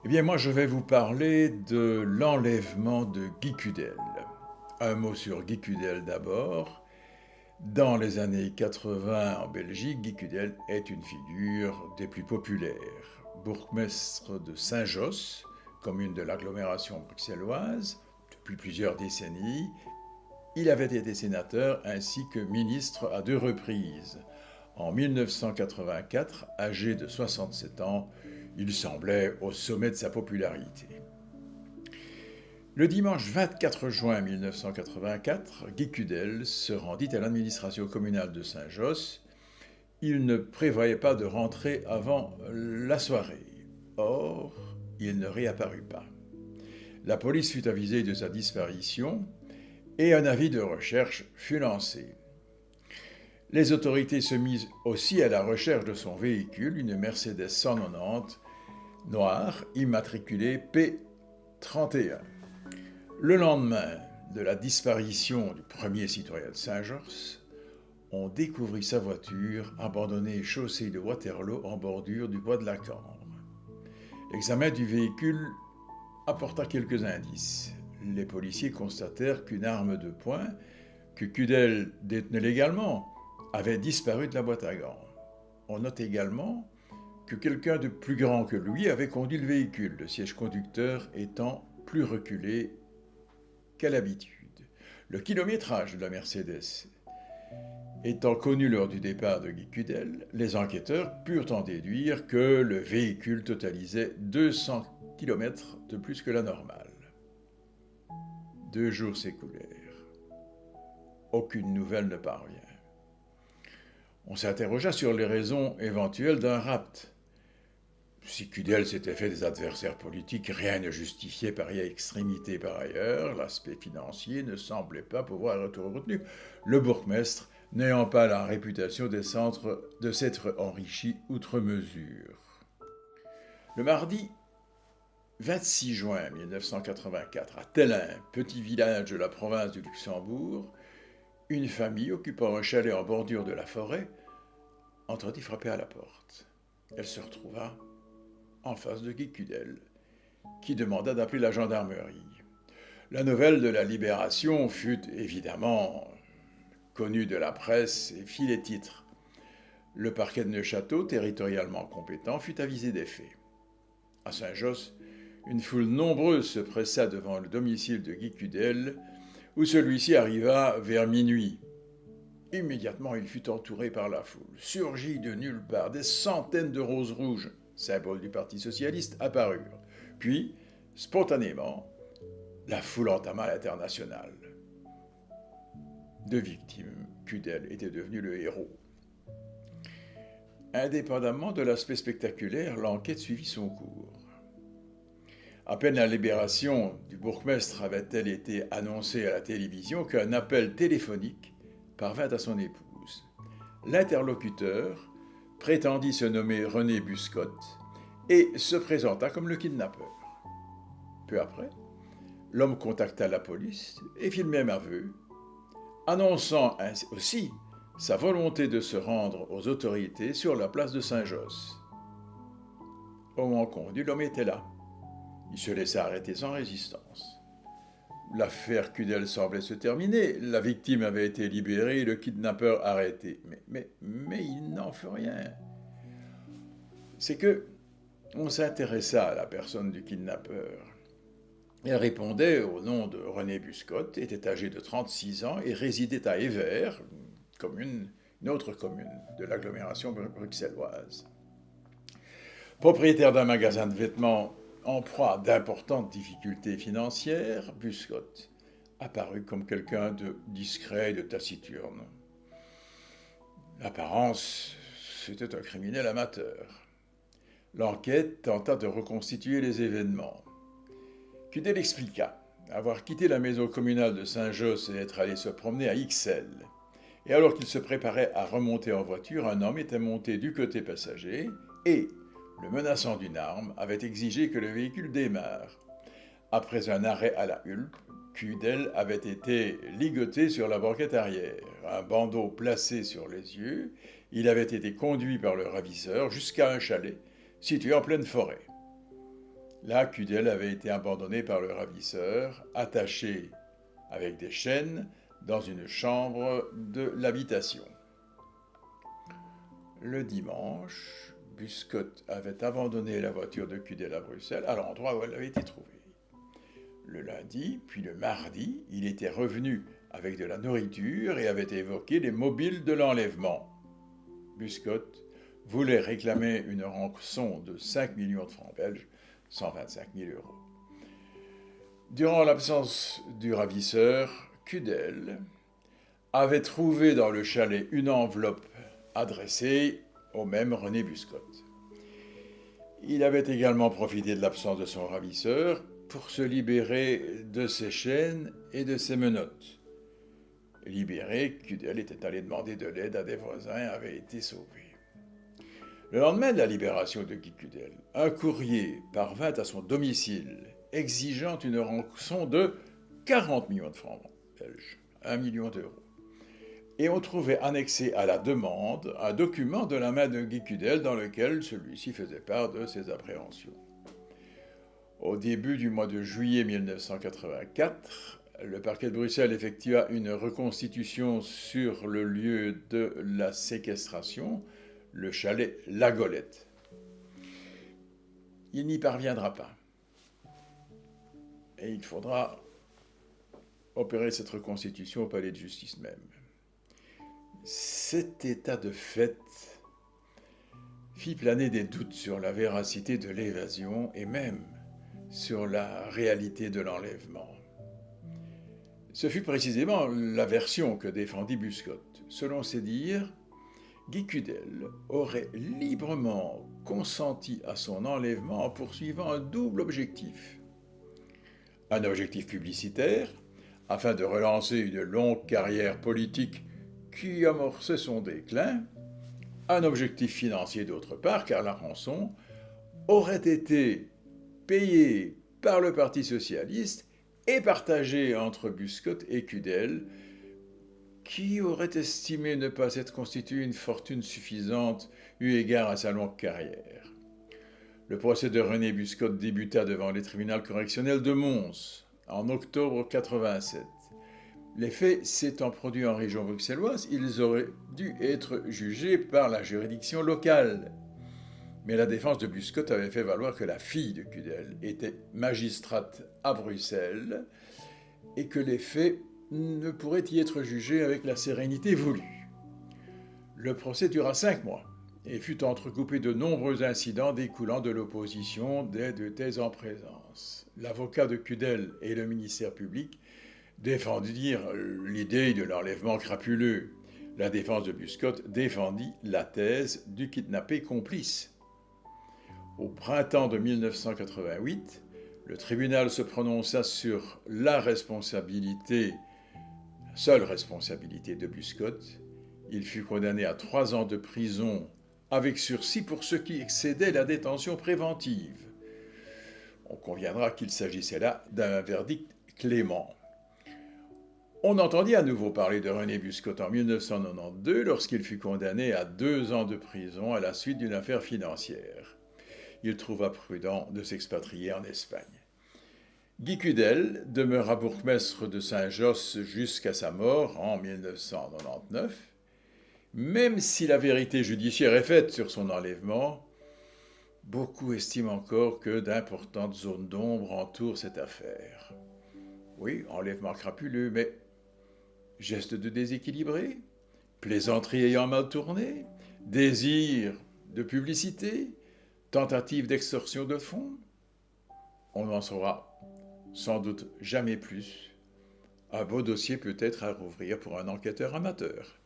Eh bien, moi, je vais vous parler de l'enlèvement de Guy Cudel. Un mot sur Guy Cudel d'abord. Dans les années 80 en Belgique, Guy Cudel est une figure des plus populaires. Bourgmestre de Saint-Josse, commune de l'agglomération bruxelloise, depuis plusieurs décennies, il avait été sénateur ainsi que ministre à deux reprises. En 1984, âgé de 67 ans, il semblait au sommet de sa popularité. Le dimanche 24 juin 1984, Guy Cudel se rendit à l'administration communale de Saint-Josse. Il ne prévoyait pas de rentrer avant la soirée. Or, il ne réapparut pas. La police fut avisée de sa disparition et un avis de recherche fut lancé. Les autorités se misent aussi à la recherche de son véhicule, une Mercedes 190 noire, immatriculée P31. Le lendemain de la disparition du premier citoyen de Saint-Josse, on découvrit sa voiture abandonnée chaussée de Waterloo en bordure du bois de la Cambre. L'examen du véhicule apporta quelques indices. Les policiers constatèrent qu'une arme de poing, que Cudel détenait légalement, avait disparu de la boîte à gants. On note également que quelqu'un de plus grand que lui avait conduit le véhicule, le siège conducteur étant plus reculé qu'à l'habitude. Le kilométrage de la Mercedes étant connu lors du départ de Guy Cudel, les enquêteurs purent en déduire que le véhicule totalisait 200 km de plus que la normale. 2 jours s'écoulèrent. Aucune nouvelle ne parvient. On s'interrogea sur les raisons éventuelles d'un rapt. Si Cudel s'était fait des adversaires politiques, rien ne justifiait pareille extrémité par ailleurs. L'aspect financier ne semblait pas pouvoir être retenu, le bourgmestre n'ayant pas la réputation de s'être enrichi outre mesure. Le mardi 26 juin 1984, à Tellin, petit village de la province du Luxembourg, une famille occupant un chalet en bordure de la forêt entendit frapper à la porte. Elle se retrouva en face de Guy Cudel, qui demanda d'appeler la gendarmerie. La nouvelle de la libération fut évidemment connue de la presse et fit les titres. Le parquet de Neuchâteau, territorialement compétent, fut avisé des faits. À Saint-Josse, une foule nombreuse se pressa devant le domicile de Guy Cudel, où celui-ci arriva vers minuit. Immédiatement, il fut entouré par la foule. Surgit de nulle part, des centaines de roses rouges, symbole du Parti socialiste, apparurent. Puis, spontanément, la foule entama l'internationale. 2 victimes, Cudel était devenu le héros. Indépendamment de l'aspect spectaculaire, l'enquête suivit son cours. À peine la libération du bourgmestre avait-elle été annoncée à la télévision qu'un appel téléphonique parvint à son épouse. L'interlocuteur prétendit se nommer René Buscotte et se présenta comme le kidnappeur. Peu après, l'homme contacta la police et fit le même aveu, annonçant aussi sa volonté de se rendre aux autorités sur la place de Saint-Josse. Au moment convenu, l'homme était là. Il se laissa arrêter sans résistance. L'affaire Cudel semblait se terminer. La victime avait été libérée et le kidnappeur arrêté. Mais il n'en fut rien. C'est que on s'intéressa à la personne du kidnappeur. Elle répondait au nom de René Buscotte, était âgé de 36 ans et résidait à Évert, une autre commune de l'agglomération bruxelloise. Propriétaire d'un magasin de vêtements en proie d'importantes difficultés financières, Buscotte apparut comme quelqu'un de discret et de taciturne. L'apparence, c'était un criminel amateur. L'enquête tenta de reconstituer les événements. Cudel expliqua avoir quitté la maison communale de Saint-Josse et être allé se promener à Ixelles. Et alors qu'il se préparait à remonter en voiture, un homme était monté du côté passager et, le menaçant d'une arme, avait exigé que le véhicule démarre. Après un arrêt à la hulpe, Cudel avait été ligoté sur la banquette arrière, un bandeau placé sur les yeux. Il avait été conduit par le ravisseur jusqu'à un chalet situé en pleine forêt. Là, Cudel avait été abandonné par le ravisseur, attaché avec des chaînes dans une chambre de l'habitation. Le dimanche, Buscotte avait abandonné la voiture de Cudel à Bruxelles, à l'endroit où elle avait été trouvée. Le lundi, puis le mardi, il était revenu avec de la nourriture et avait évoqué les mobiles de l'enlèvement. Buscotte voulait réclamer une rançon de 5 millions de francs belges, 125 000 euros. Durant l'absence du ravisseur, Cudel avait trouvé dans le chalet une enveloppe adressée au même René Buscotte. Il avait également profité de l'absence de son ravisseur pour se libérer de ses chaînes et de ses menottes. Libéré, Cudel était allé demander de l'aide à des voisins et avait été sauvé. Le lendemain de la libération de Guy Cudel, un courrier parvint à son domicile exigeant une rançon de 40 millions de francs belges, 1 million d'euros. Et on trouvait annexé à la demande un document de la main de Guy Cudel dans lequel celui-ci faisait part de ses appréhensions. Au début du mois de juillet 1984, le parquet de Bruxelles effectua une reconstitution sur le lieu de la séquestration, le chalet La Golette. Il n'y parviendra pas. Et il faudra opérer cette reconstitution au palais de justice même. Cet état de fait fit planer des doutes sur la véracité de l'évasion et même sur la réalité de l'enlèvement. Ce fut précisément la version que défendit Buscotte. Selon ses dires, Guy Cudel aurait librement consenti à son enlèvement en poursuivant un double objectif. Un objectif publicitaire, afin de relancer une longue carrière politique qui amorçait son déclin, un objectif financier d'autre part, car la rançon aurait été payée par le Parti socialiste et partagée entre Buscotte et Cudel, qui aurait estimé ne pas être constitué une fortune suffisante eu égard à sa longue carrière. Le procès de René Buscotte débuta devant les tribunaux correctionnels de Mons en octobre 1987. Les faits s'étant produits en région bruxelloise, ils auraient dû être jugés par la juridiction locale. Mais la défense de Buscotte avait fait valoir que la fille de Cudel était magistrate à Bruxelles et que les faits ne pourraient y être jugés avec la sérénité voulue. Le procès dura 5 mois et fut entrecoupé de nombreux incidents découlant de l'opposition des deux thèses en présence. L'avocat de Cudel et le ministère public défendirent l'idée de l'enlèvement crapuleux. La défense de Buscotte défendit la thèse du kidnappé complice. Au printemps de 1988, le tribunal se prononça sur la responsabilité, seule responsabilité de Buscotte. Il fut condamné à 3 ans de prison avec sursis pour ce qui excédait la détention préventive. On conviendra qu'il s'agissait là d'un verdict clément. On entendit à nouveau parler de René Buscotte en 1992 lorsqu'il fut condamné à 2 ans de prison à la suite d'une affaire financière. Il trouva prudent de s'expatrier en Espagne. Guy Cudel demeura bourgmestre de Saint-Josse jusqu'à sa mort en 1999. Même si la vérité judiciaire est faite sur son enlèvement, beaucoup estiment encore que d'importantes zones d'ombre entourent cette affaire. Oui, enlèvement crapuleux, mais geste de déséquilibré, plaisanterie ayant mal tourné, désir de publicité, tentative d'extorsion de fonds. On n'en saura sans doute jamais plus. Un beau dossier peut-être à rouvrir pour un enquêteur amateur.